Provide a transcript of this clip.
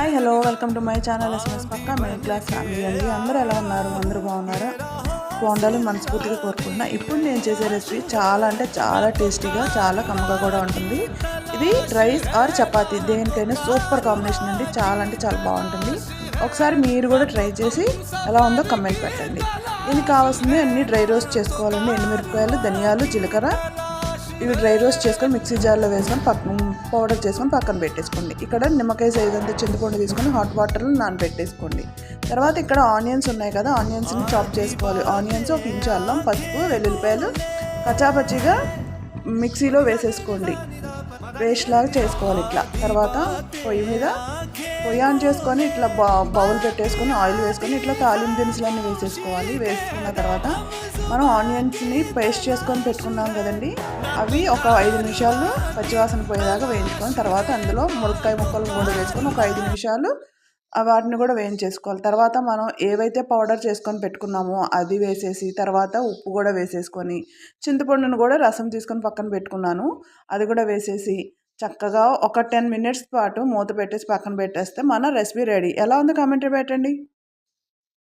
Hi hello welcome to my channel SMS పక్క middle class family అండి. అందరూ ఎలా ఉన్నారు? అందరూ బాగున్నారా? బాగుండాలని మనస్ఫూర్తిగా కోరుకుంటున్నా. ఇప్పుడు నేను చేసే రెసిపీ చాలా అంటే చాలా టేస్టీగా, చాలా కమ్మగా కూడా ఉంటుంది. ఇది రైస్ ఆర్ చపాతీ దేనికైనా సూపర్ కాంబినేషన్ అండి. చాలా అంటే చాలా బాగుంటుంది. ఒకసారి మీరు కూడా ట్రై చేసి ఎలా ఉందో కమెంట్ పెట్టండి. దీనికి కావాల్సింది అన్ని డ్రై రోస్ట్ చేసుకోవాలండి. ఎండుమిరపకాయలు, ధనియాలు, జీలకర్ర ఇవి డ్రై రోస్ట్ చేసుకొని మిక్సీ జార్లో వేసుకొని పౌడర్ చేసుకొని పక్కన పెట్టేసుకోండి. ఇక్కడ నిమ్మకాయ సైజ్ అంతా చింతపండు తీసుకొని హాట్ వాటర్లో నానబెట్టేసుకోండి. తర్వాత ఇక్కడ ఆనియన్స్ ఉన్నాయి కదా, ఆనియన్స్ని చాప్ చేసుకోవాలి. ఆనియన్స్, ఒక ఇంచు అల్లం, పసుపు, వెల్లుల్లిపాయలు కచ్చాపచ్చిగా మిక్సీలో వేసేసుకోండి. పేస్ట్ లాగా చేసుకోవాలి ఇట్లా. తర్వాత పొయ్యి ఆన్ చేసుకొని ఇట్లా బౌల్ పెట్టేసుకొని ఆయిల్ వేసుకొని ఇట్లా తాలింపు దినుసులన్నీ వేసేసుకోవాలి. వేసుకున్న తర్వాత మనం ఆనియన్స్ని పేస్ట్ చేసుకొని పెట్టుకున్నాం కదండి, అవి ఒక 5 నిమిషాలు పచ్చివాసన పోయేదాకా వేయించుకొని తర్వాత అందులో ములక్కాయ ముక్కలు కూడా వేసుకొని ఒక 5 నిమిషాలు వాటిని కూడా వేయించేసుకోవాలి. తర్వాత మనం ఏవైతే పౌడర్ చేసుకొని పెట్టుకున్నామో అది వేసేసి తర్వాత ఉప్పు కూడా వేసేసుకొని చింతపండును కూడా రసం తీసుకొని పక్కన పెట్టుకున్నాను అది కూడా వేసేసి చక్కగా ఒక 10 మినిట్స్ పాటు మూత పెట్టేసి పక్కన పెట్టేస్తే మన రెసిపీ రెడీ. ఎలా ఉందో కామెంట్ పెట్టండి.